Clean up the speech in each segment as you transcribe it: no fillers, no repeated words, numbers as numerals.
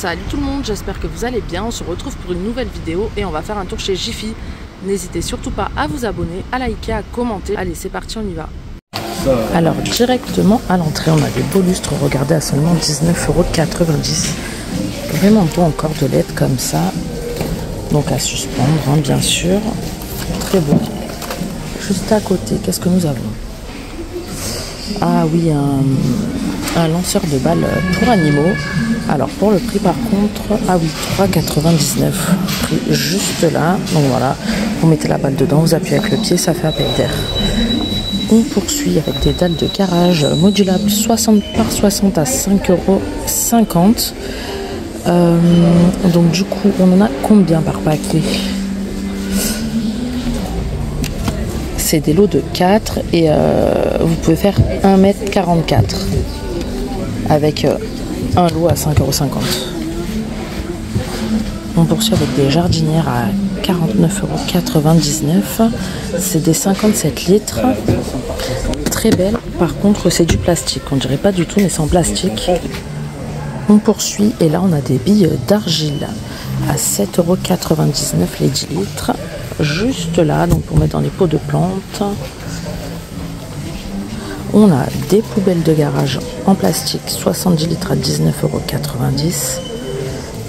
Salut tout le monde, j'espère que vous allez bien. On se retrouve pour une nouvelle vidéo et on va faire un tour chez Jiffy. N'hésitez surtout pas à vous abonner, à liker, à commenter. Allez, c'est parti, on y va. Alors directement à l'entrée, on a des beaux lustres, regardez, à seulement 19,90 €. Vraiment beau en cordelette comme ça. Donc à suspendre, hein, bien sûr. Très beau. Juste à côté, qu'est-ce que nous avons? Ah oui, un lanceur de balles pour animaux. Alors pour le prix par contre, ah oui, 3,99 €. Prix juste là. Donc voilà, vous mettez la balle dedans, vous appuyez avec le pied, ça fait appel d'air. On poursuit avec des dalles de garage modulables 60 par 60 à 5,50 €. Donc du coup, on en a combien par paquet? C'est des lots de 4 et vous pouvez faire 1,44 m avec un lot à 5,50 €. On poursuit avec des jardinières à 49,99 €. C'est des 57 litres. Très belle. Par contre, c'est du plastique. On dirait pas du tout, mais c'est en plastique. On poursuit et là, on a des billes d'argile à 7,99 € les 10 litres. Juste là, donc pour mettre dans les pots de plantes. On a des poubelles de garage en plastique 70 litres à 19,90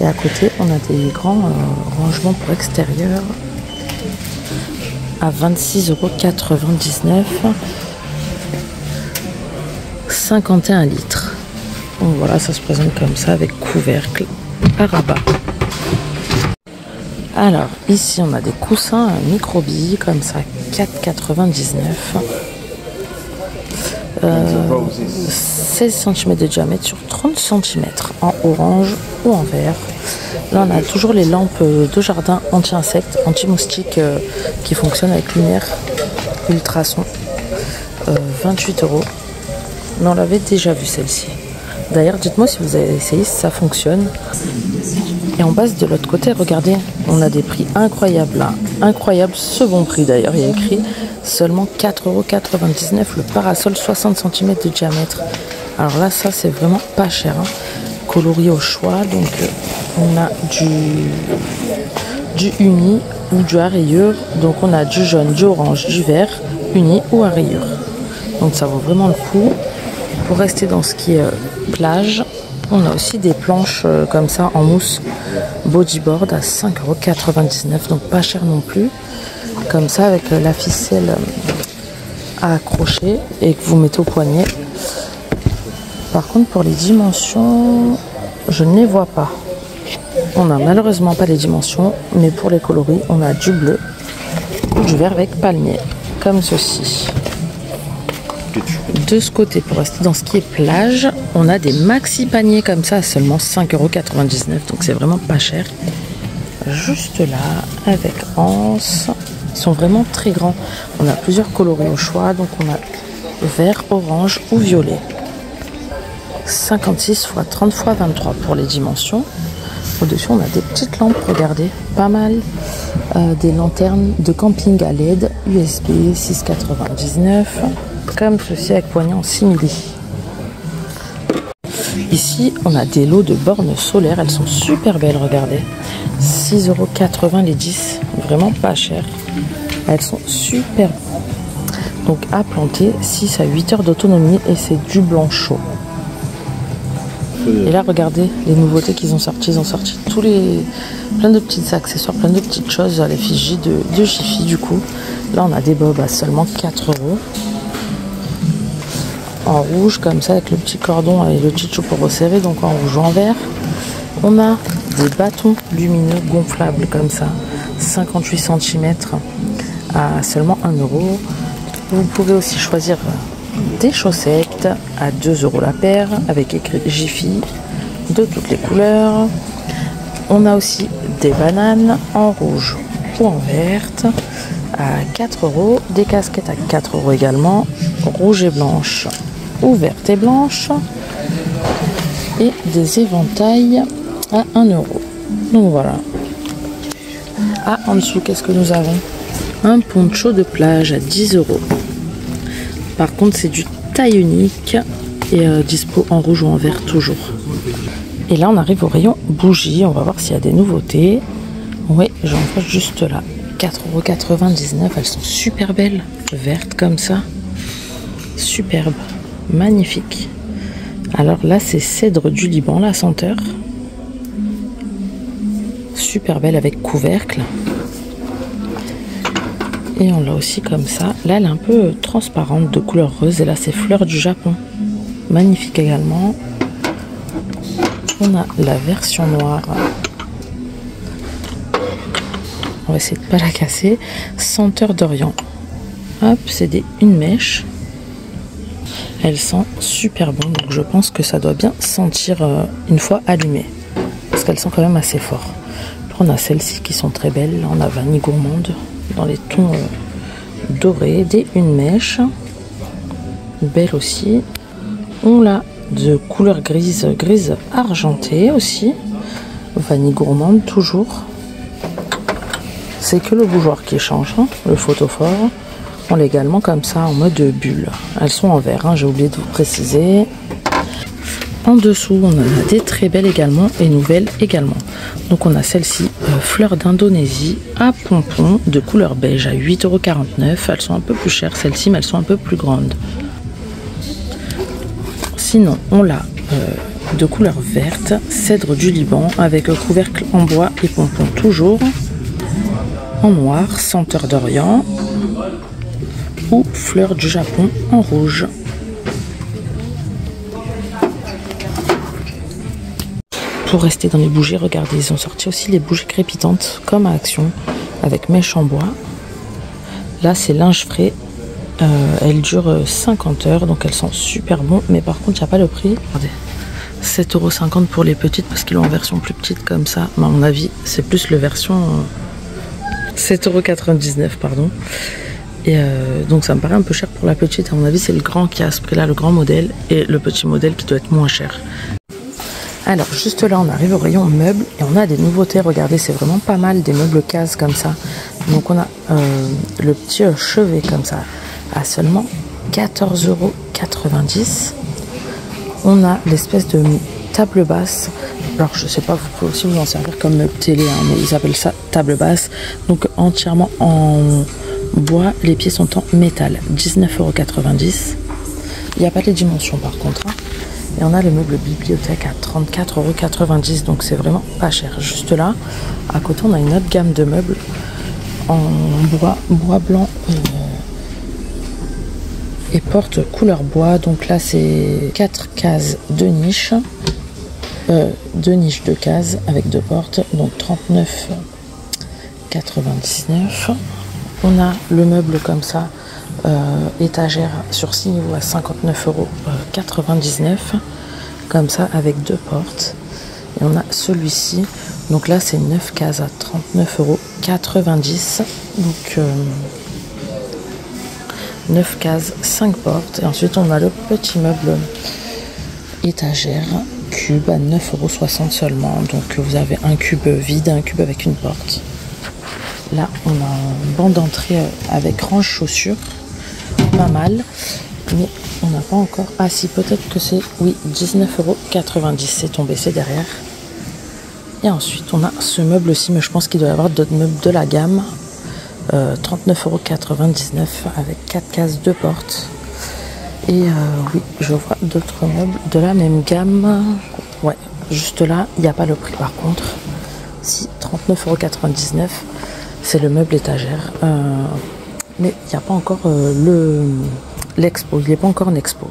€. Et à côté, on a des grands rangements pour extérieur à 26,99 €. 51 litres. Donc voilà, ça se présente comme ça avec couvercle à rabat. Alors ici, on a des coussins à micro-billes comme ça, 4,99 €. 16 cm de diamètre sur 30 cm en orange ou en vert. Là, on a toujours les lampes de jardin anti-insectes, anti-moustiques qui fonctionnent avec lumière ultrason. 28 €. Mais on l'avait déjà vu celle-ci. D'ailleurs, dites-moi si vous avez essayé, si ça fonctionne. Et on passe de l'autre côté, regardez, on a des prix incroyables là. Incroyable, ce bon prix d'ailleurs. Il y a écrit seulement 4,99 € le parasol 60 cm de diamètre. Alors là, ça c'est vraiment pas cher. Hein. Coloris au choix. Donc on a du uni ou du à rayures. Donc on a du jaune, du orange, du vert, uni ou à rayures. Donc ça vaut vraiment le coup. Pour rester dans ce qui est plage, on a aussi des planches comme ça en mousse bodyboard à 5,99 €, donc pas cher non plus. Comme ça avec la ficelle à accrocher et que vous mettez au poignet. Par contre pour les dimensions, je ne les vois pas. On n'a malheureusement pas les dimensions, mais pour les coloris, on a du bleu ou du vert avec palmier, comme ceci. De ce côté, pour rester dans ce qui est plage, on a des maxi paniers comme ça à seulement 5,99 €, donc c'est vraiment pas cher. Juste là, avec anse, ils sont vraiment très grands. On a plusieurs coloris au choix, donc on a vert, orange ou violet. 56 x 30 x 23 pour les dimensions. Au-dessus, on a des petites lampes, regardez, pas mal. Des lanternes de camping à LED, USB, 6,99 €. Comme ceci avec poignée en simili. Ici, on a des lots de bornes solaires. Elles sont super belles, regardez. 6,80 € les 10. Vraiment pas cher. Elles sont super. Donc à planter, 6 à 8 heures d'autonomie et c'est du blanc chaud. Et là, regardez les nouveautés qu'ils ont sorties. Ils ont sorti plein de petits accessoires, plein de petites choses à l'effigie de Jiffy du coup. Là, on a des bobs à seulement 4 €. En rouge comme ça avec le petit cordon et le petit chou pour resserrer, donc en rouge ou en vert. On a des bâtons lumineux gonflables comme ça, 58 cm à seulement 1 €. Vous pouvez aussi choisir des chaussettes à 2 € la paire avec écrit Jiffy de toutes les couleurs. On a aussi des bananes en rouge ou en verte à 4 €, des casquettes à 4 € également, rouge et blanche ou verte et blanche, et des éventails à 1 €. Donc voilà. Ah, en dessous, qu'est-ce que nous avons? Un poncho de plage à 10 €. Par contre, c'est du taille unique et dispo en rouge ou en vert toujours. Et là on arrive au rayon bougies, on va voir s'il y a des nouveautés. Oui, j'en vois juste là, 4,99 €, elles sont super belles, vertes comme ça, superbe, magnifique. Alors là c'est cèdre du Liban, la senteur, super belle avec couvercle. Et on l'a aussi comme ça, là elle est un peu transparente de couleur rose, et là c'est fleur du Japon, magnifique également. On a la version noire, on va essayer de ne pas la casser, senteur d'Orient. Hop, c'est une mèche. Elle sent super bon, donc je pense que ça doit bien sentir une fois allumée, parce qu'elle sent quand même assez fort. Après, on a celles-ci qui sont très belles. Là, on a vanille gourmande dans les tons dorés, une mèche, belle aussi. On l'a de couleur grise argentée aussi, vanille gourmande toujours. C'est que le bougeoir qui change, hein, le photophore. On l'a également comme ça en mode bulle. Elles sont en verre, hein, j'ai oublié de vous préciser. En dessous, on en a des très belles également et nouvelles également. Donc on a celle-ci, fleur d'Indonésie à pompons de couleur beige à 8,49 €. Elles sont un peu plus chères celles-ci, mais elles sont un peu plus grandes. Sinon, on l'a de couleur verte, cèdre du Liban avec couvercle en bois et pompons toujours. En noir, senteur d'Orient, ou fleur du Japon en rouge. Pour rester dans les bougies, regardez, ils ont sorti aussi les bougies crépitantes comme à Action avec mèche en bois. Là c'est linge frais, elles durent 50 heures, donc elles sont super bon, mais par contre il n'y a pas le prix. Regardez, 7,50 € pour les petites parce qu'ils l'ont en version plus petite comme ça, mais à mon avis c'est plus le version 7,99 €, pardon. Et donc ça me paraît un peu cher pour la petite. À mon avis c'est le grand qui a ce prix là, le grand modèle, et le petit modèle qui doit être moins cher. Alors juste là on arrive au rayon meubles et on a des nouveautés. Regardez, c'est vraiment pas mal, des meubles cases comme ça. Donc on a le petit chevet comme ça à seulement 14,90 €. On a l'espèce de table basse. Alors je sais pas, vous pouvez aussi vous en servir comme meuble télé, hein, mais ils appellent ça table basse. Donc entièrement en bois, les pieds sont en métal, 19,90 €. Il n'y a pas les dimensions par contre, hein. Et on a le meuble bibliothèque à 34,90 €, donc c'est vraiment pas cher. Juste là, à côté on a une autre gamme de meubles en bois blanc et porte couleur bois. Donc là c'est 4 cases de niche, 2 niches de cases avec 2 portes, donc 39,99 €. On a le meuble comme ça, étagère sur 6 niveaux à 59,99 €, comme ça avec 2 portes. Et on a celui-ci, donc là c'est 9 cases à 39,90 €, donc 9 cases, 5 portes. Et ensuite on a le petit meuble étagère cube à 9,60 € seulement, donc vous avez un cube vide, un cube avec une porte. Là on a un banc d'entrée avec range chaussures, pas mal, mais on n'a pas encore, ah si, peut-être que c'est, oui, 19,90 €, c'est tombé, c'est derrière. Et ensuite on a ce meuble-ci, mais je pense qu'il doit y avoir d'autres meubles de la gamme, 39,99 € avec 4 cases, 2 portes. Et oui, je vois d'autres meubles de la même gamme. Ouais, juste là, il n'y a pas le prix par contre. Si, 39,99 €, c'est le meuble étagère. Mais il n'y a pas encore l'expo, il n'est pas encore en expo.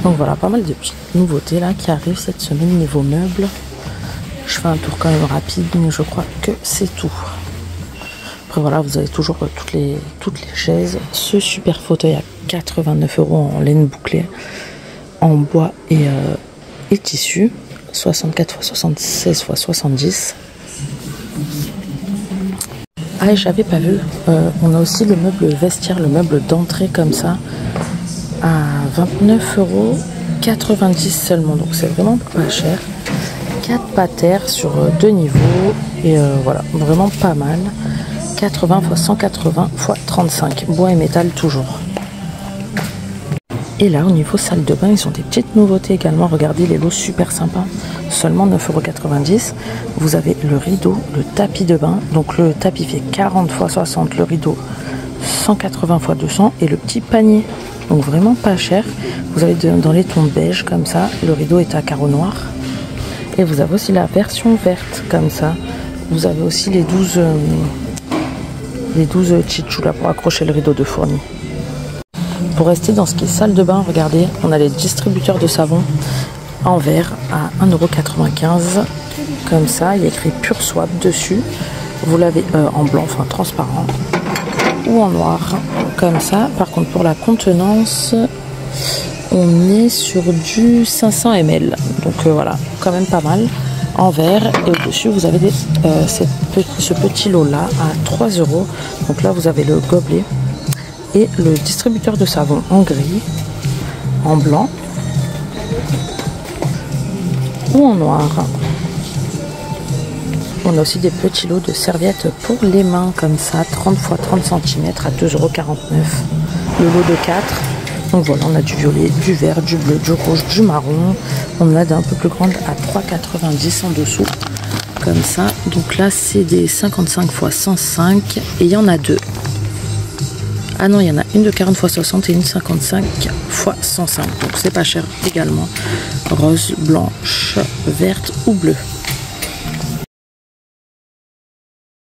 Donc voilà, pas mal de petites nouveautés là qui arrivent cette semaine niveau meubles. Je fais un tour quand même rapide, mais je crois que c'est tout. Après voilà, vous avez toujours toutes les chaises. Ce super fauteuil à 89 € en laine bouclée, en bois et tissu, 64 x 76 x 70. Ah, et j'avais pas vu, on a aussi le meuble vestiaire, le meuble d'entrée comme ça, à 29,90 € seulement, donc c'est vraiment pas cher. 4 patères sur 2 niveaux, et voilà, vraiment pas mal. 80 x 180 x 35, bois et métal toujours. Et là, au niveau salle de bain, ils ont des petites nouveautés également. Regardez les lots super sympas, seulement 9,90 €. Vous avez le rideau, le tapis de bain. Donc le tapis fait 40 x 60, le rideau 180 x 200 et le petit panier. Donc vraiment pas cher. Vous avez dans les tons beige comme ça. Le rideau est à carreaux noirs. Et vous avez aussi la version verte comme ça. Vous avez aussi les 12 tchitchous là pour accrocher le rideau de fourni. Pour rester dans ce qui est salle de bain, regardez, on a les distributeurs de savon en verre à 1,95 €. Comme ça, il y a écrit Pure Swap dessus. Vous l'avez en blanc, enfin transparent, ou en noir, comme ça. Par contre, pour la contenance, on est sur du 500 ml. Donc voilà, quand même pas mal. En verre, et au-dessus, vous avez ce petit lot-là à 3 €. Donc là, vous avez le gobelet et le distributeur de savon en gris, en blanc ou en noir. On a aussi des petits lots de serviettes pour les mains comme ça, 30 x 30 cm à 2,49 €. Le lot de 4. Donc voilà, on a du violet, du vert, du bleu, du rouge, du marron. On a d'un peu plus grande à 3,90 € en dessous. Comme ça. Donc là, c'est des 55 x 105 et il y en a deux. Ah non, il y en a une de 40 x 60 et une 55 x 105. Donc c'est pas cher également. Rose, blanche, verte ou bleue.